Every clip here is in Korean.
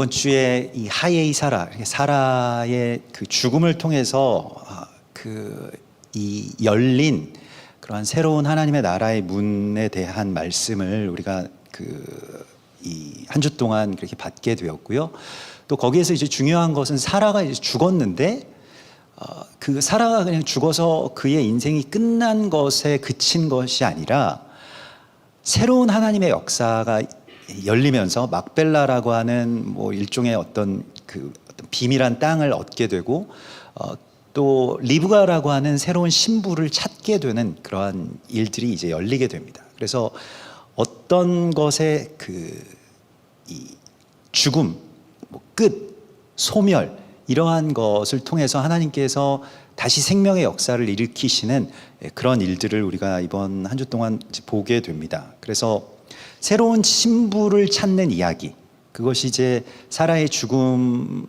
이번 주에 이 하예이 사라의 그 죽음을 통해서 이 열린 그러한 새로운 하나님의 나라의 문에 대한 말씀을 우리가 이 한 주 동안 그렇게 받게 되었고요. 또 거기에서 이제 중요한 것은 사라가 이제 죽었는데 그 사라가 그냥 죽어서 그의 인생이 끝난 것에 그친 것이 아니라 새로운 하나님의 역사가 열리면서 막벨라라고 하는 뭐 일종의 어떤 비밀한 땅을 얻게 되고 또 리브가라고 하는 새로운 신부를 찾게 되는 그러한 일들이 이제 열리게 됩니다. 그래서 어떤 것의 이 죽음, 끝, 소멸 이러한 것을 통해서 하나님께서 다시 생명의 역사를 일으키시는 그런 일들을 우리가 이번 한 주 동안 보게 됩니다. 그래서 새로운 신부를 찾는 이야기, 그것이 이제 사라의 죽음이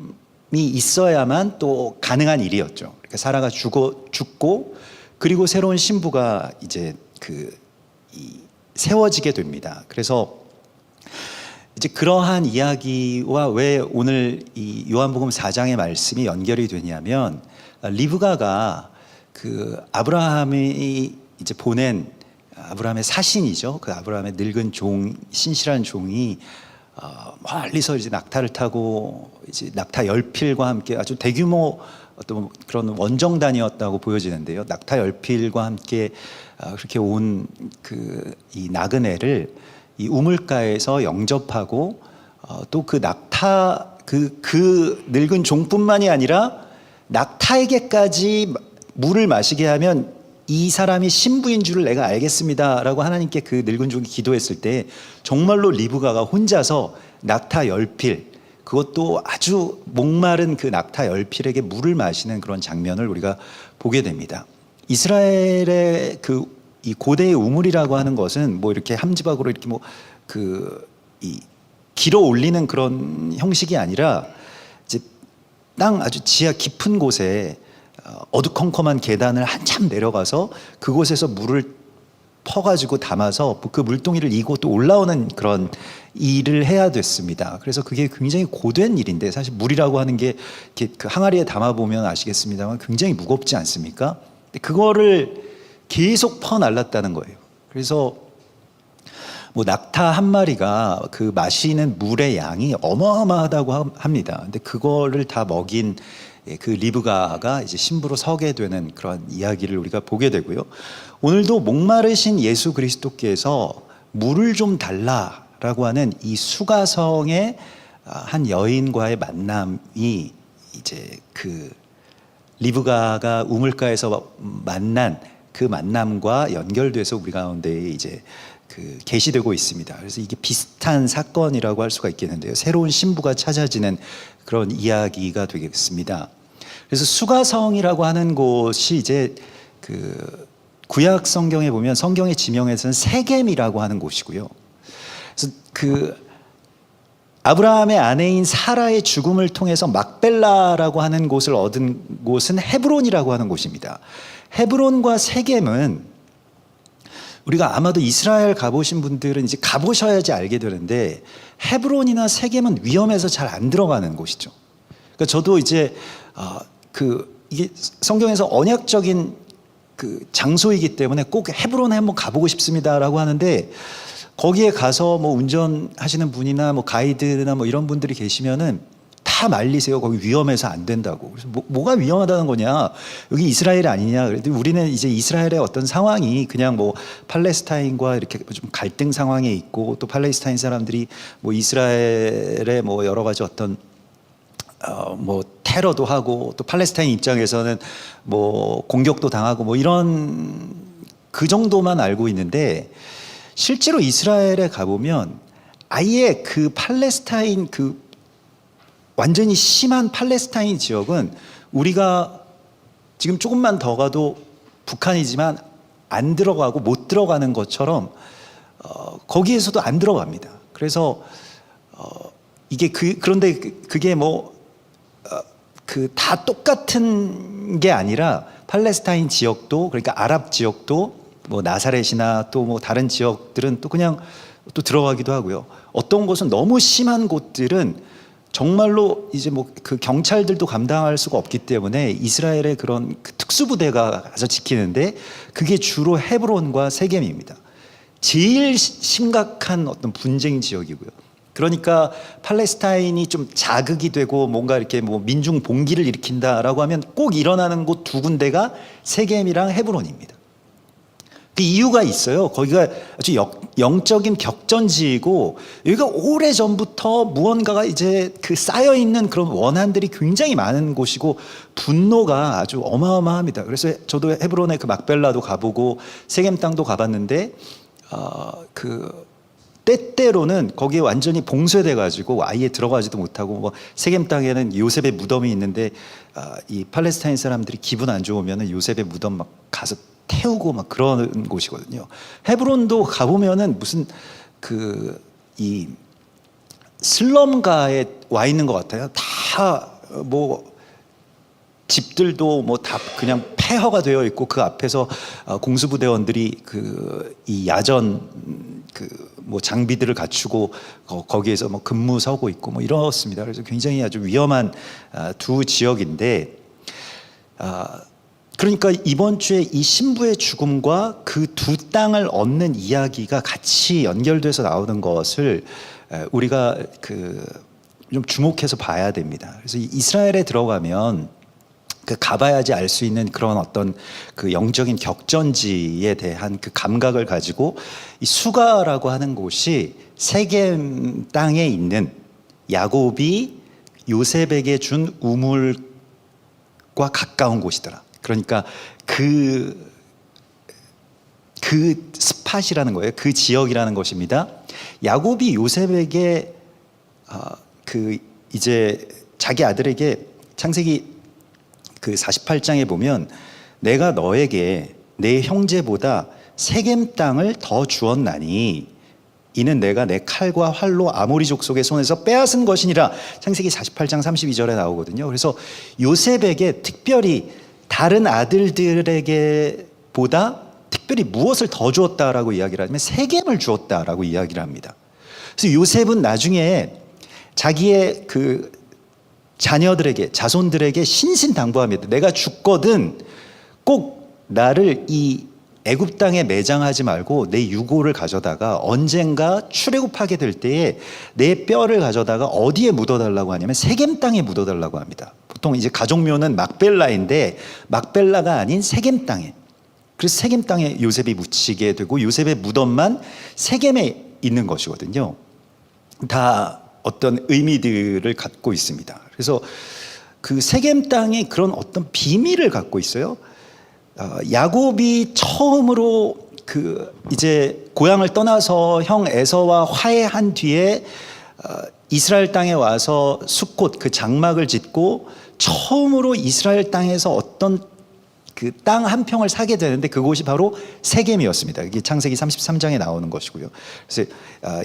있어야만 또 가능한 일이었죠. 그러니까 사라가 죽고 그리고 새로운 신부가 이제 세워지게 됩니다. 그래서 이제 그러한 이야기와 왜 오늘 이 요한복음 4장의 말씀이 연결이 되냐면 리브가가 아브라함이 이제 보낸 아브라함의 사신이죠. 아브라함의 늙은 신실한 종이 멀리서 이제 낙타를 타고 이제 낙타 10필과 함께 아주 대규모 어떤 그런 원정단이었다고 보여지는데요. 낙타 10필과 함께 그렇게 온 이 나그네를 이 우물가에서 영접하고 또 낙타 늙은 종뿐만이 아니라 낙타에게까지 물을 마시게 하면 이 사람이 신부인 줄을 내가 알겠습니다라고 하나님께 늙은 종이 기도했을 때 정말로 리브가가 혼자서 낙타 10필, 그것도 아주 목마른 낙타 10필에게 물을 마시는 그런 장면을 우리가 보게 됩니다. 이스라엘의 이 고대의 우물이라고 하는 것은 뭐 이렇게 함지박으로 이렇게 이 길어 올리는 그런 형식이 아니라 이제 땅 아주 지하 깊은 곳에 어두컴컴한 계단을 한참 내려가서 그곳에서 물을 퍼가지고 담아서 그 물동이를 이고 또 올라오는 그런 일을 해야 됐습니다. 그래서 그게 굉장히 고된 일인데 사실 물이라고 하는 게 항아리에 담아보면 아시겠습니다만 굉장히 무겁지 않습니까? 그거를 계속 퍼날랐다는 거예요. 그래서 뭐 낙타 한 마리가 마시는 물의 양이 어마어마하다고 합니다. 근데 그거를 다 먹인 리브가가 이제 신부로 서게 되는 그런 이야기를 우리가 보게 되고요. 오늘도 목마르신 예수 그리스도께서 물을 좀 달라라고 하는 이 수가성의 한 여인과의 만남이 이제 리브가가 우물가에서 만난 그 만남과 연결돼서 우리 가운데 이제 계시되고 있습니다. 그래서 이게 비슷한 사건이라고 할 수가 있겠는데요. 새로운 신부가 찾아지는 그런 이야기가 되겠습니다. 그래서 수가성이라고 하는 곳이 이제 구약 성경에 보면 성경의 지명에서는 세겜이라고 하는 곳이고요. 그래서 아브라함의 아내인 사라의 죽음을 통해서 막벨라라고 하는 곳을 얻은 곳은 헤브론이라고 하는 곳입니다. 헤브론과 세겜은 우리가 아마도 이스라엘 가보신 분들은 이제 가보셔야지 알게 되는데 헤브론이나 세겜은 위험해서 잘 안 들어가는 곳이죠. 그러니까 저도 이제 이게 성경에서 언약적인 장소이기 때문에 꼭 헤브론에 한번 가보고 싶습니다라고 하는데 거기에 가서 뭐 운전하시는 분이나 뭐 가이드나 뭐 이런 분들이 계시면은 다 말리세요. 거기 위험해서 안 된다고. 그래서 뭐가 위험하다는 거냐? 여기 이스라엘 아니냐? 그래도 우리는 이제 이스라엘의 어떤 상황이 그냥 뭐 팔레스타인과 이렇게 좀 갈등 상황에 있고 또 팔레스타인 사람들이 뭐 이스라엘의 뭐 여러 가지 어떤 뭐 테러도 하고 또 팔레스타인 입장에서는 뭐 공격도 당하고 뭐 이런 그 정도만 알고 있는데 실제로 이스라엘에 가보면 아예 팔레스타인 완전히 심한 팔레스타인 지역은 우리가 지금 조금만 더 가도 북한이지만 안 들어가고 못 들어가는 것처럼 거기에서도 안 들어갑니다. 그래서 이게 그런데 그게 다 똑같은 게 아니라 팔레스타인 지역도 그러니까 아랍 지역도 뭐 나사렛이나 또 뭐 다른 지역들은 또 그냥 또 들어가기도 하고요. 어떤 곳은 너무 심한 곳들은 정말로 이제 뭐 그 경찰들도 감당할 수가 없기 때문에 이스라엘의 그런 그 특수부대가 가서 지키는데 그게 주로 헤브론과 세겜입니다. 제일 심각한 어떤 분쟁 지역이고요. 그러니까 팔레스타인이 좀 자극이 되고 뭔가 이렇게 뭐 민중 봉기를 일으킨다라고 하면 꼭 일어나는 곳 두 군데가 세겜이랑 헤브론입니다. 그 이유가 있어요. 거기가 아주 영적인 격전지이고 여기가 오래 전부터 무언가가 이제 그 쌓여 있는 그런 원한들이 굉장히 많은 곳이고 분노가 아주 어마어마합니다. 그래서 저도 헤브론의 그 막벨라도 가보고 세겜 땅도 가봤는데 그 때때로는 거기에 완전히 봉쇄돼 가지고 아예 들어가지도 못하고 뭐 세겜 땅에는 요셉의 무덤이 있는데 이 팔레스타인 사람들이 기분 안 좋으면은 요셉의 무덤 막 가서 태우고 막 그러는 곳이거든요. 헤브론도 가보면은 무슨 그 이 슬럼가에 와 있는 것 같아요. 다 뭐 집들도 뭐 다 그냥 폐허가 되어 있고 그 앞에서 공수부대원들이 그 이 야전 그 뭐 장비들을 갖추고 거기에서 뭐 근무 서고 있고 뭐 이렇습니다. 그래서 굉장히 아주 위험한 두 지역인데 그러니까 이번 주에 이 신부의 죽음과 그 두 땅을 얻는 이야기가 같이 연결돼서 나오는 것을 우리가 그 좀 주목해서 봐야 됩니다. 그래서 이스라엘에 들어가면 그 가봐야지 알 수 있는 그런 어떤 그 영적인 격전지에 대한 그 감각을 가지고 이 수가라고 하는 곳이 세겜 땅에 있는 야곱이 요셉에게 준 우물과 가까운 곳이더라. 그러니까 그 스팟이라는 거예요. 그 지역이라는 것입니다. 야곱이 요셉에게 그 이제 자기 아들에게 창세기 그 48장에 보면 내가 너에게 내 형제보다 세겜 땅을 더 주었나니 이는 내가 내 칼과 활로 아모리 족속의 손에서 빼앗은 것이니라. 창세기 48장 32절에 나오거든요. 그래서 요셉에게 특별히 다른 아들들에게 보다 특별히 무엇을 더 주었다라고 이야기를 하면 세겜을 주었다라고 이야기를 합니다. 그래서 요셉은 나중에 자기의 그 자녀들에게 자손들에게 신신당부합니다. 내가 죽거든 꼭 나를 이 애굽 땅에 매장하지 말고 내 유고를 가져다가 언젠가 출애굽하게 될 때에 내 뼈를 가져다가 어디에 묻어달라고 하냐면 세겜 땅에 묻어달라고 합니다. 보통 이제 가족묘는 막벨라인데 막벨라가 아닌 세겜 땅에. 그래서 세겜 땅에 요셉이 묻히게 되고 요셉의 무덤만 세겜에 있는 것이거든요. 다 어떤 의미들을 갖고 있습니다. 그래서 그 세겜 땅이 그런 어떤 비밀을 갖고 있어요. 야곱이 처음으로 그 이제 고향을 떠나서 형 에서와 화해한 뒤에 이스라엘 땅에 와서 숫꽃 그 장막을 짓고 처음으로 이스라엘 땅에서 어떤 그 땅 한 평을 사게 되는데 그곳이 바로 세겜이었습니다. 이게 창세기 33장에 나오는 것이고요. 그래서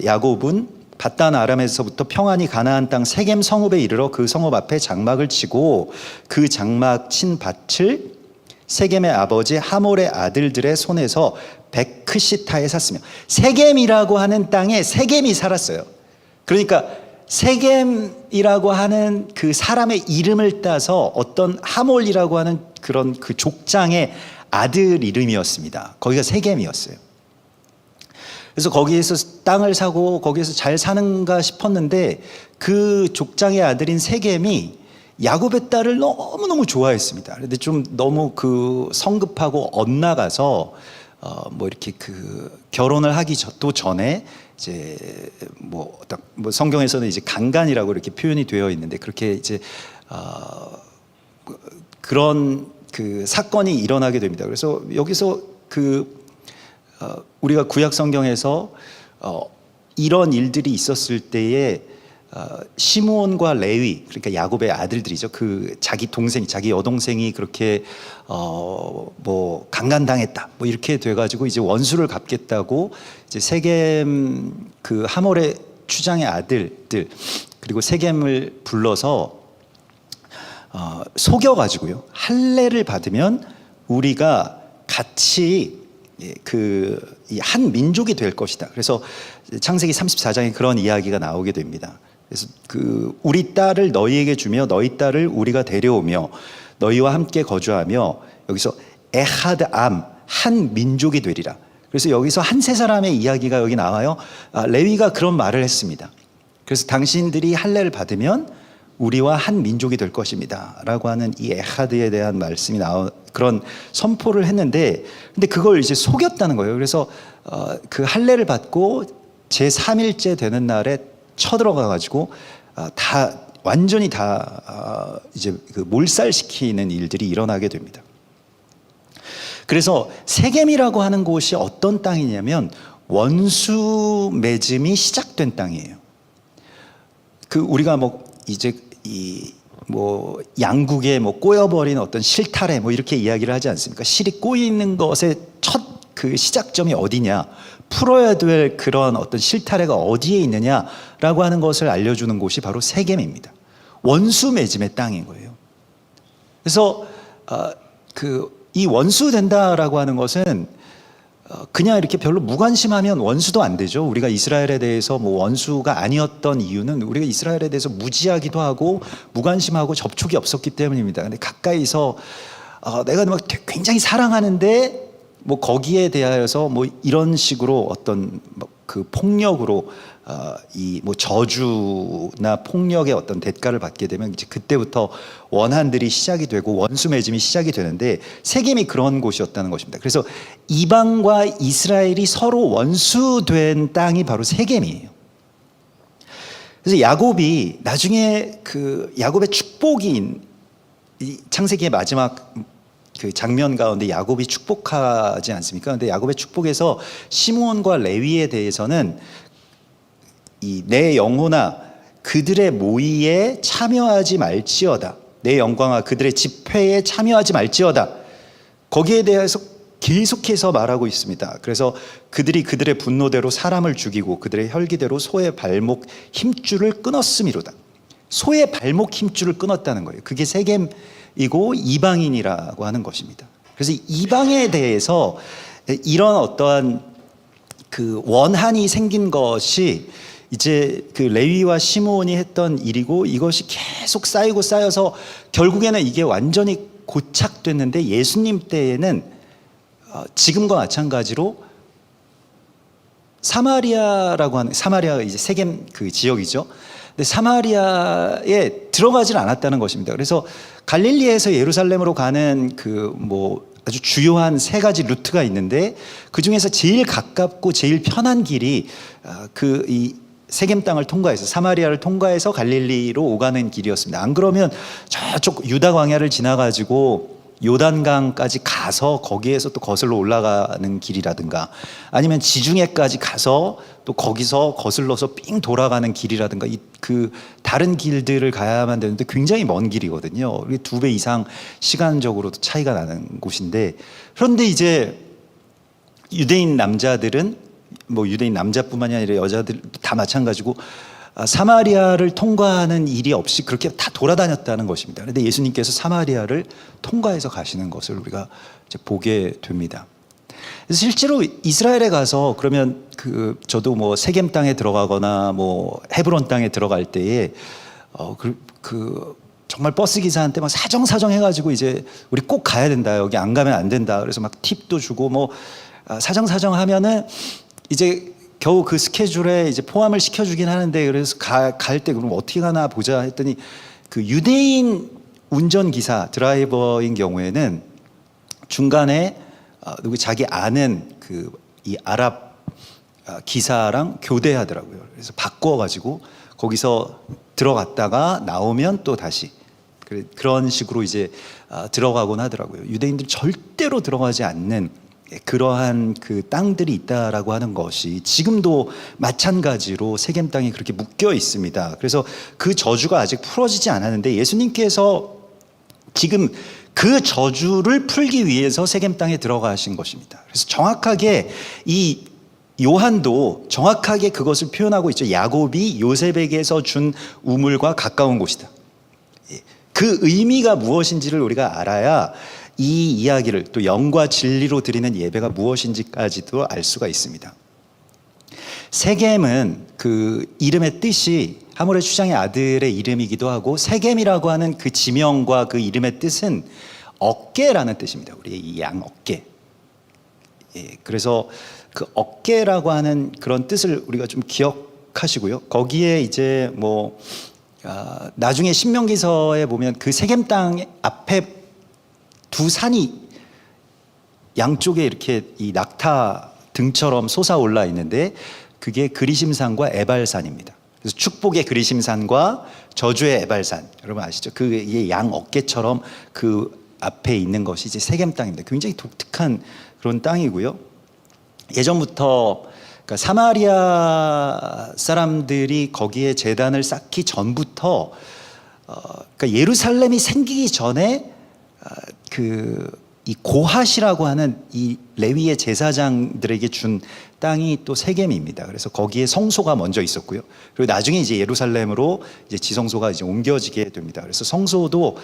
야곱은 밧단 아람에서부터 평안히 가나안 땅 세겜 성읍에 이르러 그 성읍 앞에 장막을 치고 그 장막 친 밭을 세겜의 아버지 하몰의 아들들의 손에서 베크시타에 샀으며 세겜이라고 하는 땅에 세겜이 살았어요. 그러니까 세겜이라고 하는 그 사람의 이름을 따서 어떤 하몰이라고 하는 그런 그 족장의 아들 이름이었습니다. 거기가 세겜이었어요. 그래서 거기에서 땅을 사고 거기에서 잘 사는가 싶었는데 그 족장의 아들인 세겜이 야곱의 딸을 너무너무 좋아했습니다. 그런데 좀 너무 그 성급하고 엇나가서 뭐 이렇게 그 결혼을 하기 또 전에 이제 뭐 성경에서는 이제 강간이라고 이렇게 표현이 되어 있는데 그렇게 이제 그런 그 사건이 일어나게 됩니다. 그래서 여기서 그 우리가 구약 성경에서 이런 일들이 있었을 때에 시므온과 레위 그러니까 야곱의 아들들이죠. 그 자기 동생, 자기 여동생이 그렇게 뭐 강간당했다. 뭐 이렇게 돼가지고 이제 원수를 갚겠다고 이제 세겜 그 하몰의 추장의 아들들 그리고 세겜을 불러서 속여가지고요 할례를 받으면 우리가 같이 그 한 민족이 될 것이다. 그래서 창세기 34장에 그런 이야기가 나오게 됩니다. 그래서 우리 딸을 너희에게 주며 너희 딸을 우리가 데려오며 너희와 함께 거주하며, 여기서 에하드 암, 한 민족이 되리라. 그래서 여기서 한 세 사람의 이야기가 여기 나와요. 레위가 그런 말을 했습니다. 그래서 당신들이 할례를 받으면 우리와 한 민족이 될 것입니다 라고 하는 이 에하드에 대한 말씀이 그런 선포를 했는데, 근데 그걸 이제 속였다는 거예요. 그래서 그 할례를 받고 제3일째 되는 날에 쳐들어가 가지고 완전히 이제 그 몰살시키는 일들이 일어나게 됩니다. 그래서 세겜이라고 하는 곳이 어떤 땅이냐면 원수 맺음이 시작된 땅이에요. 우리가 이제 양국에 꼬여버린 어떤 실타래 이렇게 이야기를 하지 않습니까? 실이 꼬이는 것의 첫 그 시작점이 어디냐, 풀어야 될 그런 어떤 실타래가 어디에 있느냐라고 하는 것을 알려주는 곳이 바로 세겜입니다. 원수 맺음의 땅인 거예요. 그래서 이 원수 된다라고 하는 것은 그냥 이렇게 별로 무관심하면 원수도 안 되죠. 우리가 이스라엘에 대해서 원수가 아니었던 이유는 우리가 이스라엘에 대해서 무지하기도 하고 무관심하고 접촉이 없었기 때문입니다. 근데 가까이서 내가 굉장히 사랑하는데 거기에 대하여서 이런 식으로 어떤 그 폭력으로 이 저주나 폭력의 어떤 대가를 받게 되면 이제 그때부터 원한들이 시작이 되고 원수 맺음이 시작이 되는데, 세겜이 그런 곳이었다는 것입니다. 그래서 이방과 이스라엘이 서로 원수된 땅이 바로 세겜이에요. 그래서 야곱이 나중에 야곱의 축복인 이 창세기의 마지막 그 장면 가운데 야곱이 축복하지 않습니까? 근데 야곱의 축복에서 시므온과 레위에 대해서는 내 영혼아 그들의 모의에 참여하지 말지어다, 내 영광아 그들의 집회에 참여하지 말지어다, 거기에 대해서 계속해서 말하고 있습니다. 그래서 그들이 그들의 분노대로 사람을 죽이고 그들의 혈기대로 소의 발목 힘줄을 끊었음이로다. 소의 발목 힘줄을 끊었다는 거예요. 그게 세겜이고 이방인이라고 하는 것입니다. 그래서 이방에 대해서 이런 어떠한 그 원한이 생긴 것이 이제 그 레위와 시므온이 했던 일이고, 이것이 계속 쌓이고 쌓여서 결국에는 이게 완전히 고착됐는데, 예수님 때에는 지금과 마찬가지로 사마리아라고 하는, 사마리아가 이제 세겜 그 지역이죠. 근데 사마리아에 들어가질 않았다는 것입니다. 그래서 갈릴리에서 예루살렘으로 가는 아주 주요한 세 가지 루트가 있는데, 그 중에서 제일 가깝고 제일 편한 길이 이 세겜 땅을 통과해서 사마리아를 통과해서 갈릴리로 오가는 길이었습니다. 안 그러면 저쪽 유다 광야를 지나가지고 요단강까지 가서 거기에서 또 거슬러 올라가는 길이라든가, 아니면 지중해까지 가서 또 거기서 거슬러서 삥 돌아가는 길이라든가, 다른 길들을 가야만 되는데 굉장히 먼 길이거든요. 2배 이상 시간적으로도 차이가 나는 곳인데, 그런데 이제 유대인 남자들은 유대인 남자뿐만이 아니라 여자들 다 마찬가지고 사마리아를 통과하는 일이 없이 그렇게 다 돌아다녔다는 것입니다. 그런데 예수님께서 사마리아를 통과해서 가시는 것을 우리가 이제 보게 됩니다. 그래서 실제로 이스라엘에 가서 그러면 저도 세겜 땅에 들어가거나 헤브론 땅에 들어갈 때에 정말 버스 기사한테 사정 해가지고 이제 우리 꼭 가야 된다, 여기 안 가면 안 된다, 그래서 팁도 주고 사정 하면은 이제 겨우 그 스케줄에 이제 포함을 시켜주긴 하는데, 그래서 갈 때 그럼 어떻게 가나 보자 했더니 유대인 운전기사 드라이버인 경우에는 중간에 자기 아는 이 아랍 기사랑 교대하더라고요. 그래서 바꿔가지고 거기서 들어갔다가 나오면 또 다시 그런 식으로 이제 들어가곤 하더라고요. 유대인들 절대로 들어가지 않는 그러한 땅들이 있다라고 하는 것이 지금도 마찬가지로 세겜 땅이 그렇게 묶여 있습니다. 그래서 그 저주가 아직 풀어지지 않았는데, 예수님께서 지금 그 저주를 풀기 위해서 세겜 땅에 들어가신 것입니다. 그래서 정확하게 이 요한도 정확하게 그것을 표현하고 있죠. 야곱이 요셉에게서 준 우물과 가까운 곳이다. 그 의미가 무엇인지를 우리가 알아야 이 이야기를, 또 영과 진리로 드리는 예배가 무엇인지까지도 알 수가 있습니다. 세겜은 그 이름의 뜻이 하몰의 슈장의 아들의 이름이기도 하고, 세겜이라고 하는 그 지명과 그 이름의 뜻은 어깨라는 뜻입니다. 우리의 이 양 어깨. 예, 그래서 그 어깨라고 하는 그런 뜻을 우리가 좀 기억하시고요. 거기에 이제 뭐 나중에 신명기서에 보면 그 세겜 땅 앞에 두 산이 양쪽에 이렇게 이 낙타 등처럼 솟아올라 있는데, 그게 그리심산과 에발산입니다. 그래서 축복의 그리심산과 저주의 에발산, 여러분 아시죠? 그 양 어깨처럼 그 앞에 있는 것이 이제 세겜 땅입니다. 굉장히 독특한 그런 땅이고요. 예전부터 그러니까 사마리아 사람들이 거기에 제단을 쌓기 전부터 그러니까 예루살렘이 생기기 전에 이 고핫이라고 하는 이 레위의 제사장들에게 준 땅이 또 세겜입니다. 그래서 거기에 성소가 먼저 있었고요. 그리고 나중에 이제 예루살렘으로 이제 지성소가 이제 옮겨지게 됩니다. 그래서 성소도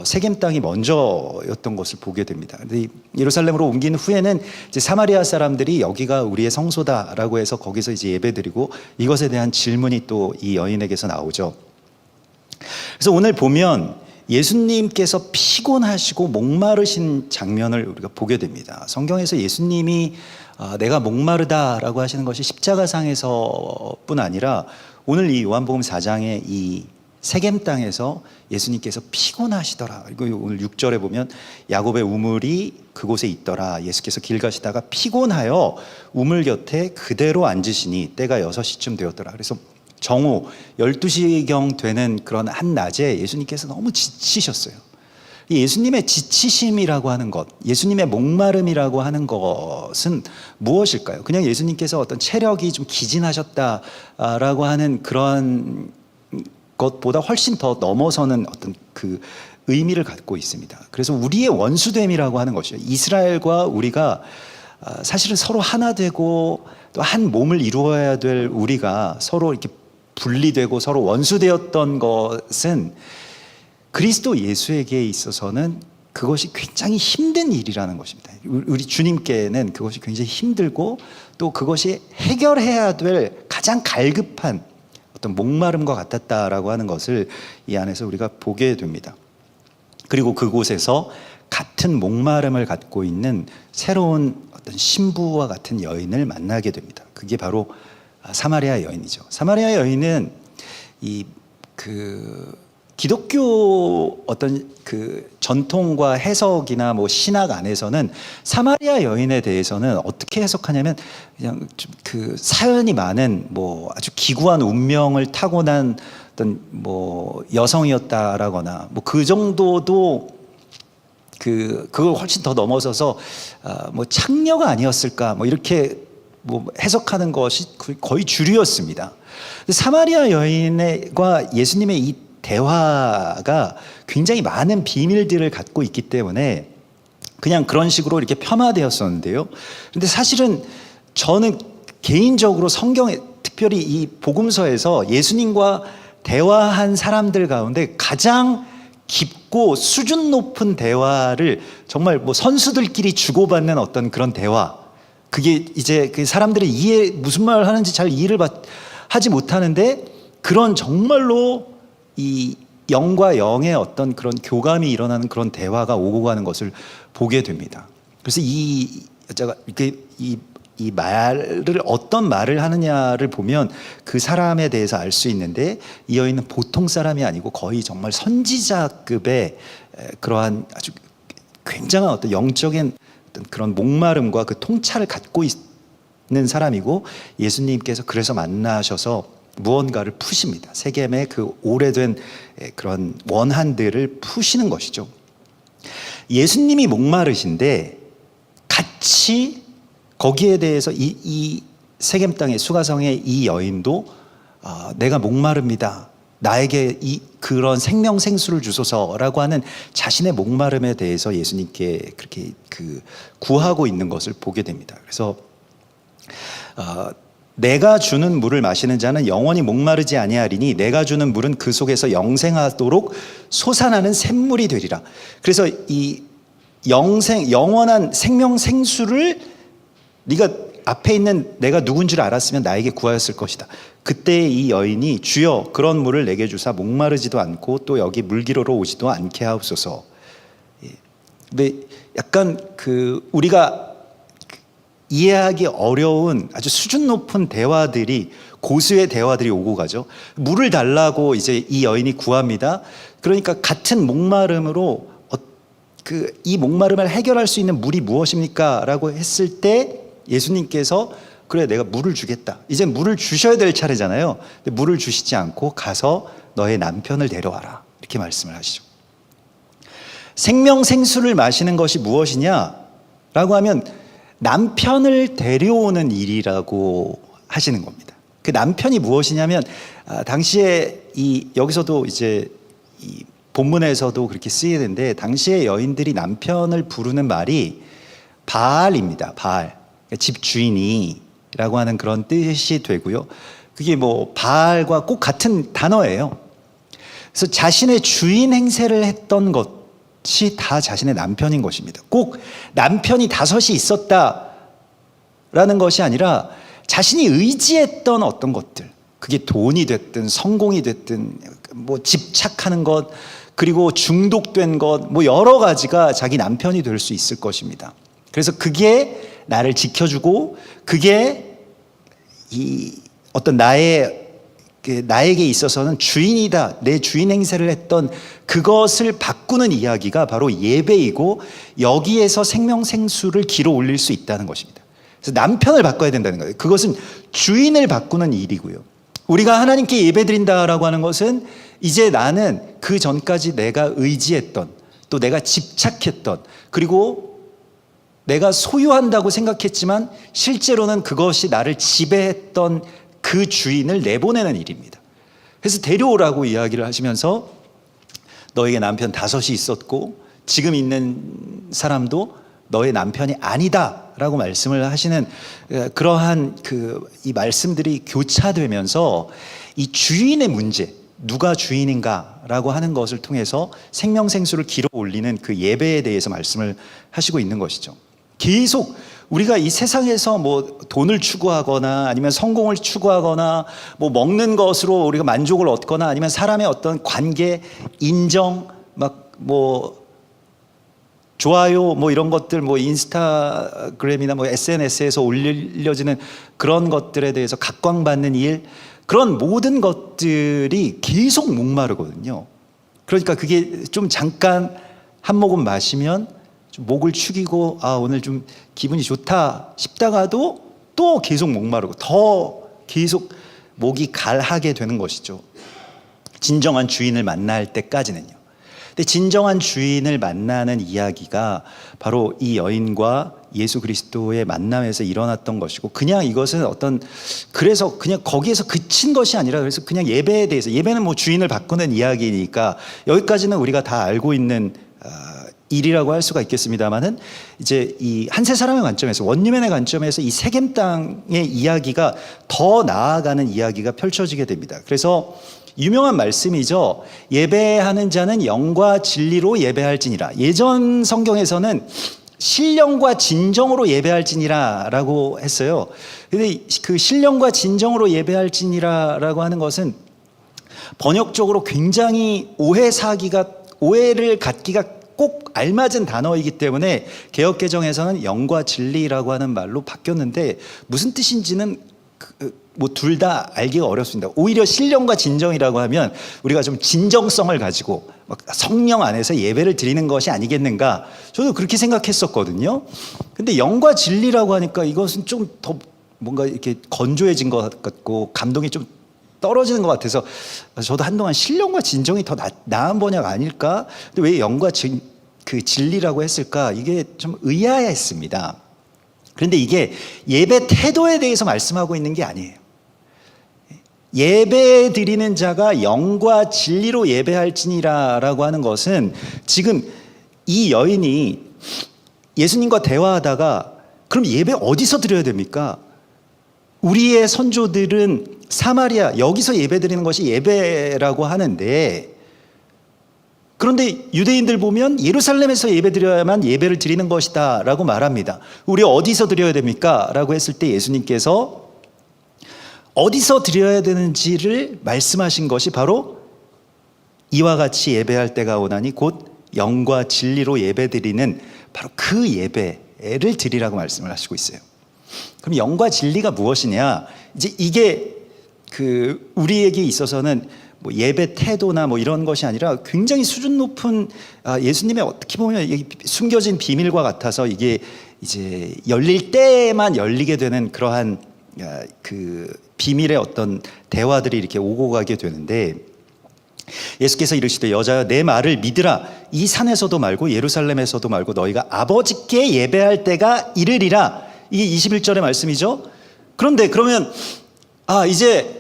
세겜 땅이 먼저였던 것을 보게 됩니다. 근데 예루살렘으로 옮긴 후에는 이제 사마리아 사람들이 여기가 우리의 성소다라고 해서 거기서 이제 예배드리고, 이것에 대한 질문이 또 이 여인에게서 나오죠. 그래서 오늘 보면 예수님께서 피곤하시고 목마르신 장면을 우리가 보게 됩니다. 성경에서 예수님이 내가 목마르다라고 하시는 것이 십자가상에서뿐 아니라 오늘 이 요한복음 4장의 이 세겜 땅에서 예수님께서 피곤하시더라. 그리고 오늘 6절에 보면 야곱의 우물이 그곳에 있더라. 예수께서 길 가시다가 피곤하여 우물 곁에 그대로 앉으시니 때가 6시쯤 되었더라. 그래서 정오 12시경 되는 그런 한낮에 예수님께서 너무 지치셨어요. 예수님의 지치심이라고 하는 것, 예수님의 목마름이라고 하는 것은 무엇일까요? 그냥 예수님께서 어떤 체력이 좀 기진하셨다라고 하는 그런 것보다 훨씬 더 넘어서는 어떤 그 의미를 갖고 있습니다. 그래서 우리의 원수됨이라고 하는 것이요, 이스라엘과 우리가 사실은 서로 하나 되고 또 한 몸을 이루어야 될 우리가 서로 이렇게 분리되고 서로 원수되었던 것은 그리스도 예수에게 있어서는 그것이 굉장히 힘든 일이라는 것입니다. 우리 주님께는 그것이 굉장히 힘들고 또 그것이 해결해야 될 가장 갈급한 어떤 목마름과 같았다라고 하는 것을 이 안에서 우리가 보게 됩니다. 그리고 그곳에서 같은 목마름을 갖고 있는 새로운 어떤 신부와 같은 여인을 만나게 됩니다. 그게 바로 사마리아 여인이죠. 사마리아 여인은 기독교 어떤 그 전통과 해석이나 뭐 신학 안에서는 사마리아 여인에 대해서는 어떻게 해석하냐면 그냥 좀 그 사연이 많은 뭐 아주 기구한 운명을 타고난 어떤 뭐 여성이었다라거나 뭐 그 정도도 그걸 훨씬 더 넘어서서 뭐 창녀가 아니었을까 뭐 이렇게 뭐 해석하는 것이 거의 주류였습니다. 사마리아 여인과 예수님의 이 대화가 굉장히 많은 비밀들을 갖고 있기 때문에 그냥 그런 식으로 이렇게 폄하되었었는데요. 그런데 사실은 저는 개인적으로 성경에 특별히 이 복음서에서 예수님과 대화한 사람들 가운데 가장 깊고 수준 높은 대화를 정말 뭐 선수들끼리 주고받는 어떤 그런 대화, 그게 이제 그 사람들이 무슨 말을 하는지 잘 이해를 하지 못하는데 그런 정말로 이 영과 영의 어떤 그런 교감이 일어나는 그런 대화가 오고 가는 것을 보게 됩니다. 그래서 이 여자가 이 말을 어떤 말을 하느냐를 보면 그 사람에 대해서 알 수 있는데, 이 여인은 보통 사람이 아니고 거의 정말 선지자급의 그러한 아주 굉장한 어떤 영적인 어떤 그런 목마름과 그 통찰을 갖고 있는 사람이고, 예수님께서 그래서 만나셔서 무언가를 푸십니다. 세겜의 그 오래된 그런 원한들을 푸시는 것이죠. 예수님이 목마르신데 같이 거기에 대해서 이 세겜 땅의 수가성의 이 여인도 내가 목마릅니다. 나에게 그런 생명생수를 주소서라고 하는 자신의 목마름에 대해서 예수님께 그렇게 구하고 있는 것을 보게 됩니다. 그래서 내가 주는 물을 마시는 자는 영원히 목마르지 아니하리니 내가 주는 물은 그 속에서 영생하도록 솟아나는 샘물이 되리라. 그래서 이 영원한 생명생수를 네가 앞에 있는 내가 누군 줄 알았으면 나에게 구하였을 것이다. 그때 이 여인이 주여 그런 물을 내게 주사 목마르지도 않고 또 여기 물기로로 오지도 않게 하옵소서. 근데 약간 우리가 이해하기 어려운 아주 수준 높은 대화들이, 고수의 대화들이 오고 가죠. 물을 달라고 이제 이 여인이 구합니다. 그러니까 같은 목마름으로 이 목마름을 해결할 수 있는 물이 무엇입니까? 라고 했을 때 예수님께서 그래 내가 물을 주겠다. 이제 물을 주셔야 될 차례잖아요. 근데 물을 주시지 않고 가서 너의 남편을 데려와라. 이렇게 말씀을 하시죠. 생명생수를 마시는 것이 무엇이냐? 라고 하면 남편을 데려오는 일이라고 하시는 겁니다. 그 남편이 무엇이냐면 당시에 여기서도 이제 이 본문에서도 그렇게 쓰이는데 당시에 여인들이 남편을 부르는 말이 바알입니다. 바알. 그러니까 집주인이라고 하는 그런 뜻이 되고요. 그게 뭐 바알과 꼭 같은 단어예요. 그래서 자신의 주인 행세를 했던 것이 다 자신의 남편인 것입니다. 꼭 남편이 다섯이 있었다라는 것이 아니라 자신이 의지했던 어떤 것들, 그게 돈이 됐든 성공이 됐든 뭐 집착하는 것, 그리고 중독된 것, 뭐 여러 가지가 자기 남편이 될 수 있을 것입니다. 그래서 그게 나를 지켜주고 그게 어떤 나에게 있어서는 주인이다, 내 주인 행세를 했던 그것을 바꾸는 이야기가 바로 예배이고 여기에서 생명생수를 길어 올릴 수 있다는 것입니다. 그래서 남편을 바꿔야 된다는 거예요. 그것은 주인을 바꾸는 일이고요. 우리가 하나님께 예배드린다라고 하는 것은 이제 나는 그 전까지 내가 의지했던, 또 내가 집착했던, 그리고 내가 소유한다고 생각했지만 실제로는 그것이 나를 지배했던 그 주인을 내보내는 일입니다. 그래서 데려오라고 이야기를 하시면서 너에게 남편 다섯이 있었고 지금 있는 사람도 너의 남편이 아니다 라고 말씀을 하시는 그러한 이 말씀들이 교차되면서 이 주인의 문제, 누가 주인인가 라고 하는 것을 통해서 생명생수를 길어 올리는 그 예배에 대해서 말씀을 하시고 있는 것이죠. 계속 우리가 이 세상에서 뭐 돈을 추구하거나 아니면 성공을 추구하거나 뭐 먹는 것으로 우리가 만족을 얻거나 아니면 사람의 어떤 관계, 인정, 뭐 좋아요, 뭐 이런 것들, 뭐 인스타그램이나 뭐 SNS에서 올려지는 그런 것들에 대해서 각광받는 일, 그런 모든 것들이 계속 목마르거든요. 그러니까 그게 좀 잠깐 한 모금 마시면 좀 목을 축이고 오늘 좀 기분이 좋다 싶다가도 또 계속 목마르고 더 계속 목이 갈하게 되는 것이죠. 진정한 주인을 만날 때까지는요. 근데 진정한 주인을 만나는 이야기가 바로 이 여인과 예수 그리스도의 만남에서 일어났던 것이고, 그냥 이것은 그래서 그냥 거기에서 그친 것이 아니라, 그래서 그냥 예배에 대해서, 예배는 뭐 주인을 바꾸는 이야기니까 여기까지는 우리가 다 알고 있는 일이라고 할 수가 있겠습니다만은, 이제 이 한 세 사람의 관점에서, 원유맨의 관점에서 이 세겜 땅의 이야기가 더 나아가는 이야기가 펼쳐지게 됩니다. 그래서 유명한 말씀이죠. 예배하는 자는 영과 진리로 예배할지니라. 예전 성경에서는 신령과 진정으로 예배할지니라 라고 했어요. 근데 그 신령과 진정으로 예배할지니라 라고 하는 것은 번역적으로 굉장히 오해를 갖기가 꼭 알맞은 단어이기 때문에 개역개정에서는 영과 진리라고 하는 말로 바뀌었는데, 무슨 뜻인지는 뭐 둘 다 알기가 어렵습니다. 오히려 신령과 진정이라고 하면 우리가 좀 진정성을 가지고 성령 안에서 예배를 드리는 것이 아니겠는가, 저도 그렇게 생각했었거든요. 근데 영과 진리라고 하니까 이것은 좀 더 뭔가 이렇게 건조해진 것 같고 감동이 좀 떨어지는 것 같아서 저도 한동안 신령과 진정이 더 나은 번역 아닐까? 근데 왜 영과 진리라고 했을까? 이게 좀 의아했습니다. 그런데 이게 예배 태도에 대해서 말씀하고 있는 게 아니에요. 예배 드리는 자가 영과 진리로 예배할지니라라고 하는 것은, 지금 이 여인이 예수님과 대화하다가 그럼 예배 어디서 드려야 됩니까? 우리의 선조들은 사마리아, 여기서 예배 드리는 것이 예배라고 하는데, 그런데 유대인들 보면 예루살렘에서 예배드려야만 예배를 드리는 것이다 라고 말합니다. 우리 어디서 드려야 됩니까? 라고 했을 때 예수님께서 어디서 드려야 되는지를 말씀하신 것이 바로 이와 같이 예배할 때가 오나니 곧 영과 진리로 예배드리는 바로 그 예배를 드리라고 말씀을 하시고 있어요. 그럼 영과 진리가 무엇이냐? 이제 이게 우리에게 있어서는 뭐 예배 태도나 뭐 이런 것이 아니라 굉장히 수준 높은 예수님의 어떻게 보면 숨겨진 비밀과 같아서 이게 이제 열릴 때만 열리게 되는 그러한 그 비밀의 어떤 대화들이 이렇게 오고 가게 되는데, 예수께서 이르시되 여자여 내 말을 믿으라. 이 산에서도 말고 예루살렘에서도 말고 너희가 아버지께 예배할 때가 이르리라. 이게 21절의 말씀이죠. 그런데 그러면 이제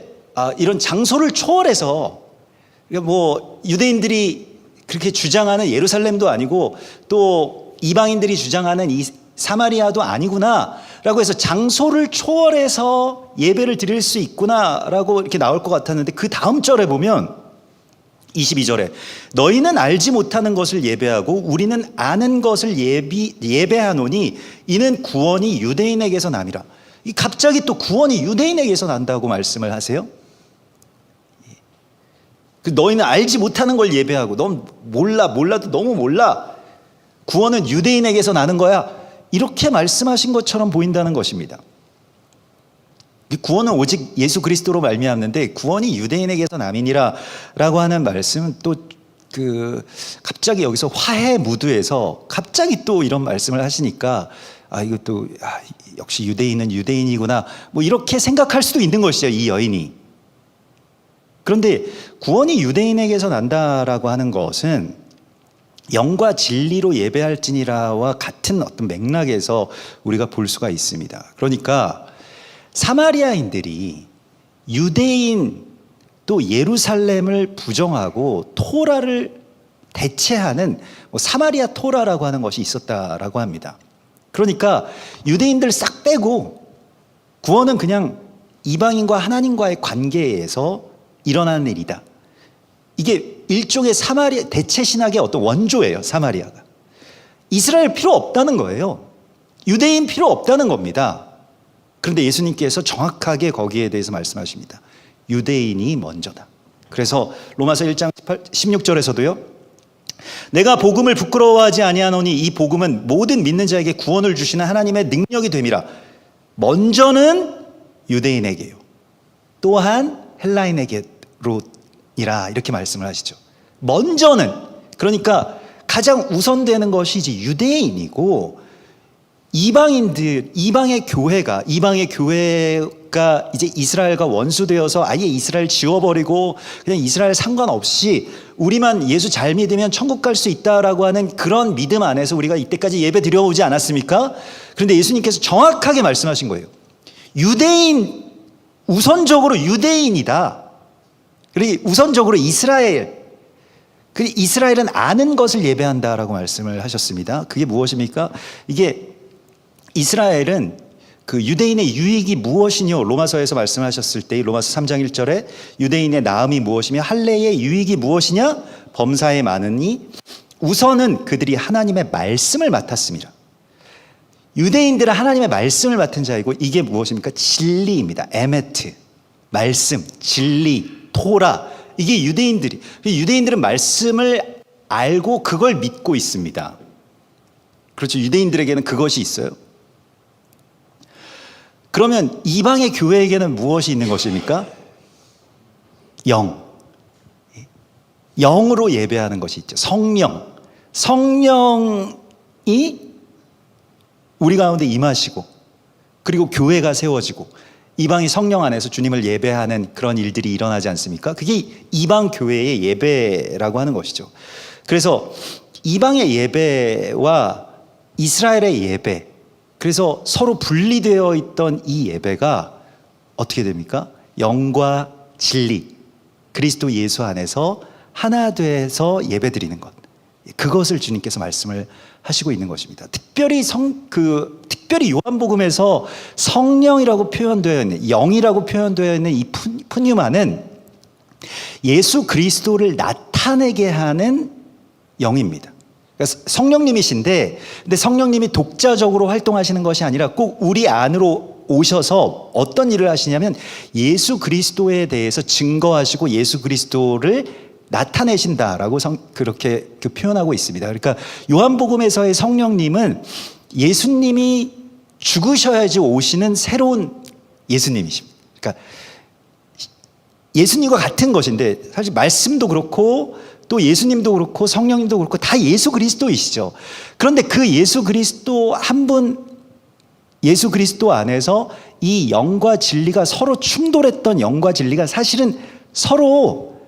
이런 장소를 초월해서 뭐 유대인들이 그렇게 주장하는 예루살렘도 아니고 또 이방인들이 주장하는 이 사마리아도 아니구나 라고 해서 장소를 초월해서 예배를 드릴 수 있구나 라고 이렇게 나올 것 같았는데, 그 다음 절에 보면 22절에 너희는 알지 못하는 것을 예배하고 우리는 아는 것을 예배하노니 이는 구원이 유대인에게서 남이라. 갑자기 또 구원이 유대인에게서 난다고 말씀을 하세요. 너희는 알지 못하는 걸 예배하고, 넌 몰라도 너무 몰라, 구원은 유대인에게서 나는 거야, 이렇게 말씀하신 것처럼 보인다는 것입니다. 구원은 오직 예수 그리스도로 말미암는데 구원이 유대인에게서 남이니라 라고 하는 말씀은 또 갑자기 여기서 화해 무드에서 갑자기 또 이런 말씀을 하시니까 이것도 역시 유대인은 유대인이구나 뭐 이렇게 생각할 수도 있는 것이죠, 이 여인이. 그런데 구원이 유대인에게서 난다라고 하는 것은 영과 진리로 예배할지니라와 같은 어떤 맥락에서 우리가 볼 수가 있습니다. 그러니까 사마리아인들이 유대인 또 예루살렘을 부정하고 토라를 대체하는 사마리아 토라라고 하는 것이 있었다라고 합니다. 그러니까 유대인들 싹 빼고 구원은 그냥 이방인과 하나님과의 관계에서 일어나는 일이다. 이게 일종의 사마리아 대체 신학의 어떤 원조예요. 사마리아가 이스라엘 필요 없다는 거예요. 유대인 필요 없다는 겁니다. 그런데 예수님께서 정확하게 거기에 대해서 말씀하십니다. 유대인이 먼저다. 그래서 로마서 1장 16절에서도요. 내가 복음을 부끄러워하지 아니하노니 이 복음은 모든 믿는 자에게 구원을 주시는 하나님의 능력이 됨이라. 먼저는 유대인에게요. 또한 헬라인에게로니라. 이렇게 말씀을 하시죠. 먼저는, 그러니까 가장 우선되는 것이 이제 유대인이고, 이방의 교회가 이제 이스라엘과 원수되어서 아예 이스라엘 지워버리고 그냥 이스라엘 상관없이 우리만 예수 잘 믿으면 천국 갈 수 있다라고 하는 그런 믿음 안에서 우리가 이때까지 예배 드려오지 않았습니까? 그런데 예수님께서 정확하게 말씀하신 거예요. 유대인, 우선적으로 유대인이다. 그리고 우선적으로 이스라엘, 그리고 이스라엘은 아는 것을 예배한다라고 말씀을 하셨습니다. 그게 무엇입니까? 이게 이스라엘은 그 유대인의 유익이 무엇이뇨? 로마서에서 말씀하셨을 때 로마서 3장 1절에 유대인의 나음이 무엇이며 할례의 유익이 무엇이냐? 범사에 많으니 우선은 그들이 하나님의 말씀을 맡았습니다. 유대인들은 하나님의 말씀을 맡은 자이고, 이게 무엇입니까? 진리입니다. 에메트, 말씀, 진리, 토라. 이게 유대인들은 말씀을 알고 그걸 믿고 있습니다. 그렇죠. 유대인들에게는 그것이 있어요. 그러면 이방의 교회에게는 무엇이 있는 것입니까? 영으로 예배하는 것이 있죠. 성령이 우리 가운데 임하시고, 그리고 교회가 세워지고 이방이 성령 안에서 주님을 예배하는 그런 일들이 일어나지 않습니까? 그게 이방 교회의 예배라고 하는 것이죠. 그래서 이방의 예배와 이스라엘의 예배, 그래서 서로 분리되어 있던 이 예배가 어떻게 됩니까? 영과 진리, 그리스도 예수 안에서 하나 돼서 예배드리는 것, 그것을 주님께서 말씀을 하시고 있는 것입니다. 특별히 요한복음에서 성령이라고 표현되어 있는, 영이라고 표현되어 있는 이 푸뉴마는 예수 그리스도를 나타내게 하는 영입니다. 그러니까 성령님이신데, 근데 성령님이 독자적으로 활동하시는 것이 아니라 꼭 우리 안으로 오셔서 어떤 일을 하시냐면 예수 그리스도에 대해서 증거하시고 예수 그리스도를 나타내신다라고 그렇게 표현하고 있습니다. 그러니까 요한복음에서의 성령님은 예수님이 죽으셔야지 오시는 새로운 예수님이십니다. 그러니까 예수님과 같은 것인데, 사실 말씀도 그렇고 또 예수님도 그렇고 성령님도 그렇고 다 예수 그리스도이시죠. 그런데 그 예수 그리스도 한 분, 예수 그리스도 안에서 이 영과 진리가 서로 충돌했던 영과 진리가 사실은 서로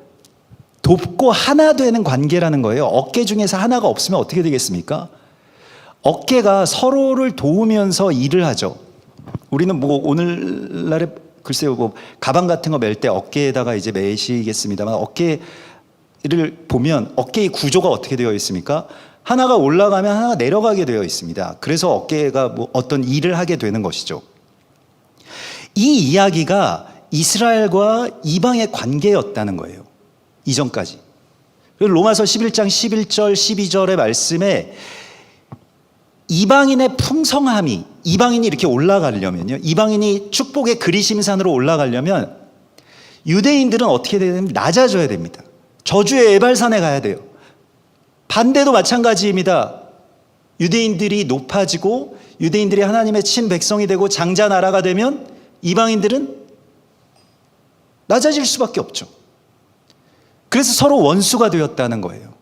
돕고 하나 되는 관계라는 거예요. 어깨 중에서 하나가 없으면 어떻게 되겠습니까? 어깨가 서로를 도우면서 일을 하죠. 우리는 뭐 오늘날에 글쎄요, 뭐 가방 같은 거 멜 때 어깨에다가 이제 매시겠습니다만, 어깨를 보면 어깨의 구조가 어떻게 되어 있습니까? 하나가 올라가면 하나가 내려가게 되어 있습니다. 그래서 어깨가 뭐 어떤 일을 하게 되는 것이죠. 이 이야기가 이스라엘과 이방의 관계였다는 거예요. 이전까지. 로마서 11장 11절 12절의 말씀에 이방인의 풍성함이, 이방인이 이렇게 올라가려면요, 이방인이 축복의 그리심산으로 올라가려면 유대인들은 어떻게 해야 됩니까? 낮아져야 됩니다. 저주의 에발산에 가야 돼요. 반대도 마찬가지입니다. 유대인들이 높아지고 유대인들이 하나님의 친백성이 되고 장자 나라가 되면 이방인들은 낮아질 수밖에 없죠. 그래서 서로 원수가 되었다는 거예요.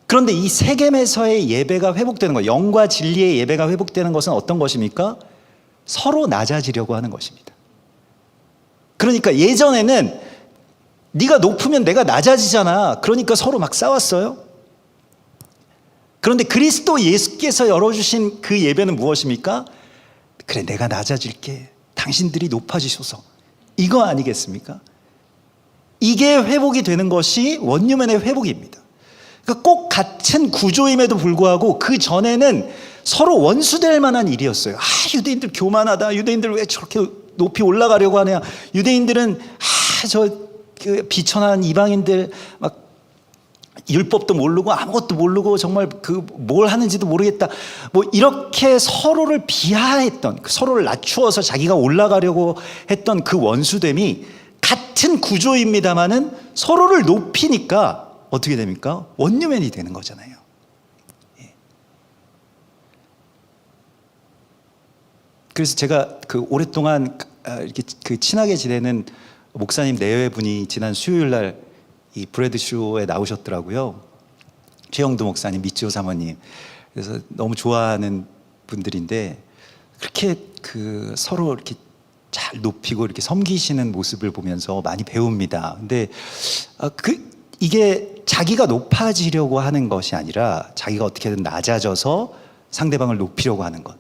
그런데 이 세겜에서의 예배가 회복되는 것, 영과 진리의 예배가 회복되는 것은 어떤 것입니까? 서로 낮아지려고 하는 것입니다. 그러니까 예전에는 네가 높으면 내가 낮아지잖아. 그러니까 서로 막 싸웠어요. 그런데 그리스도 예수께서 열어주신 그 예배는 무엇입니까? 그래, 내가 낮아질게. 당신들이 높아지소서. 이거 아니겠습니까? 이게 회복이 되는 것이 원유맨의 회복입니다. 그러니까 꼭 같은 구조임에도 불구하고 그 전에는 서로 원수될 만한 일이었어요. 유대인들 교만하다. 유대인들 왜 저렇게 높이 올라가려고 하냐. 유대인들은 그 비천한 이방인들 막 율법도 모르고 아무것도 모르고 정말 그 뭘 하는지도 모르겠다. 뭐 이렇게 서로를 비하했던, 서로를 낮추어서 자기가 올라가려고 했던 그 원수됨이 같은 구조입니다만은 서로를 높이니까 어떻게 됩니까? 원유맨이 되는 거잖아요. 그래서 제가 그 오랫동안 이렇게 그 친하게 지내는 목사님 내외 분이 지난 수요일 날 이 브래드 쇼에 나오셨더라고요. 최영도 목사님, 미치오 사모님. 그래서 너무 좋아하는 분들인데 그렇게 그 서로 이렇게 잘 높이고 이렇게 섬기시는 모습을 보면서 많이 배웁니다. 근데 이게 자기가 높아지려고 하는 것이 아니라 자기가 어떻게든 낮아져서 상대방을 높이려고 하는 것.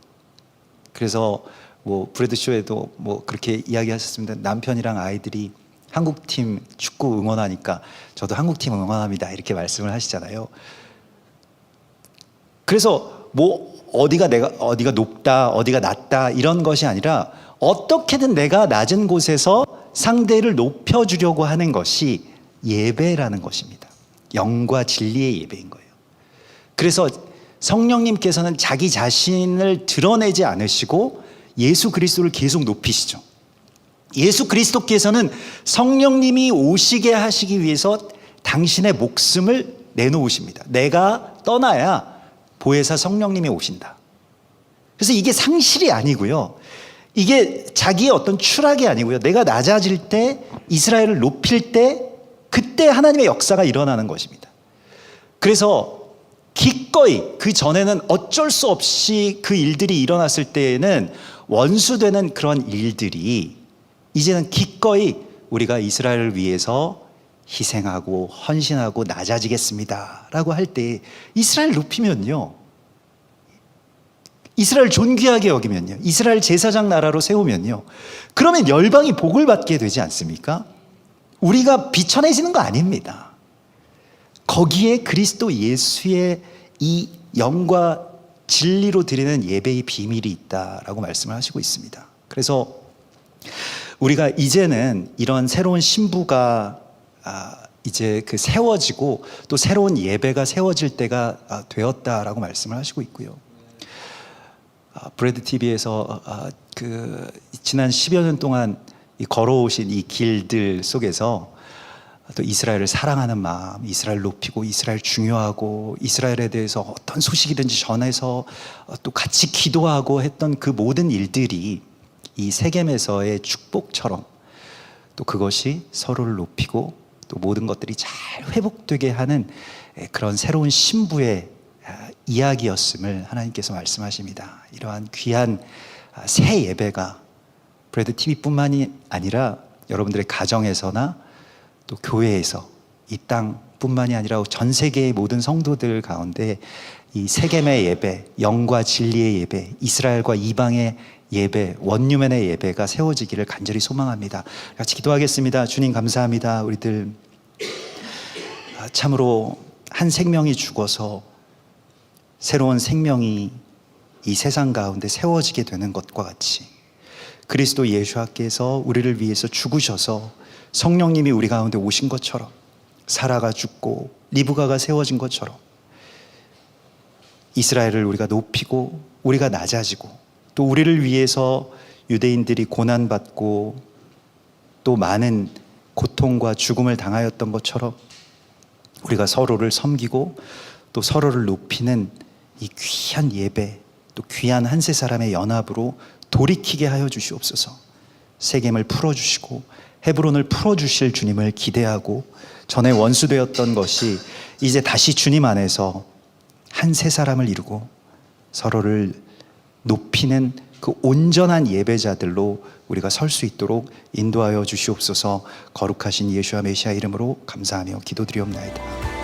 그래서 뭐 브래드 쇼에도 뭐 그렇게 이야기하셨습니다. 남편이랑 아이들이 한국팀 축구 응원하니까 저도 한국팀 응원합니다. 이렇게 말씀을 하시잖아요. 그래서 뭐 어디가 높다, 어디가 낮다 이런 것이 아니라 어떻게든 내가 낮은 곳에서 상대를 높여주려고 하는 것이 예배라는 것입니다. 영과 진리의 예배인 거예요. 그래서 성령님께서는 자기 자신을 드러내지 않으시고 예수 그리스도를 계속 높이시죠. 예수 그리스도께서는 성령님이 오시게 하시기 위해서 당신의 목숨을 내놓으십니다. 내가 떠나야 보혜사 성령님이 오신다. 그래서 이게 상실이 아니고요. 이게 자기의 어떤 추락이 아니고요. 내가 낮아질 때, 이스라엘을 높일 때, 그때 하나님의 역사가 일어나는 것입니다. 그래서 기꺼이 그 전에는 어쩔 수 없이 그 일들이 일어났을 때에는 원수되는 그런 일들이 이제는 기꺼이 우리가 이스라엘을 위해서 희생하고 헌신하고 낮아지겠습니다 라고 할 때 이스라엘 높이면요, 이스라엘 존귀하게 여기면요, 이스라엘 제사장 나라로 세우면요, 그러면 열방이 복을 받게 되지 않습니까? 우리가 비천해지는 거 아닙니다. 거기에 그리스도 예수의 이 영과 진리로 드리는 예배의 비밀이 있다라고 말씀을 하시고 있습니다. 그래서 우리가 이제는 이런 새로운 신부가 이제 그 세워지고 또 새로운 예배가 세워질 때가 되었다라고 말씀을 하시고 있고요. 브레드 TV에서 그 지난 10여 년 동안 걸어오신 이 길들 속에서 또 이스라엘을 사랑하는 마음, 이스라엘 높이고 이스라엘 중요하고 이스라엘에 대해서 어떤 소식이든지 전해서 또 같이 기도하고 했던 그 모든 일들이 이 세겜에서의 축복처럼 또 그것이 서로를 높이고 또 모든 것들이 잘 회복되게 하는 그런 새로운 신부의 이야기였음을 하나님께서 말씀하십니다. 이러한 귀한 새 예배가 브레드 TV뿐만이 아니라 여러분들의 가정에서나 또 교회에서 이 땅뿐만이 아니라 전 세계의 모든 성도들 가운데 이 세겜의 예배, 영과 진리의 예배, 이스라엘과 이방의 예배, 원유맨의 예배가 세워지기를 간절히 소망합니다. 같이 기도하겠습니다. 주님 감사합니다. 우리들 참으로 한 생명이 죽어서 새로운 생명이 이 세상 가운데 세워지게 되는 것과 같이 그리스도 예수께서 우리를 위해서 죽으셔서 성령님이 우리 가운데 오신 것처럼 사라가 죽고 리브가가 세워진 것처럼 이스라엘을 우리가 높이고 우리가 낮아지고 또 우리를 위해서 유대인들이 고난받고 또 많은 고통과 죽음을 당하였던 것처럼 우리가 서로를 섬기고 또 서로를 높이는 이 귀한 예배 또 귀한 한세 사람의 연합으로 돌이키게 하여 주시옵소서. 세겜을 풀어주시고 헤브론을 풀어주실 주님을 기대하고 전에 원수되었던 것이 이제 다시 주님 안에서 한세 사람을 이루고 서로를 높이는 그 온전한 예배자들로 우리가 설 수 있도록 인도하여 주시옵소서. 거룩하신 예수와 메시아 이름으로 감사하며 기도드리옵나이다.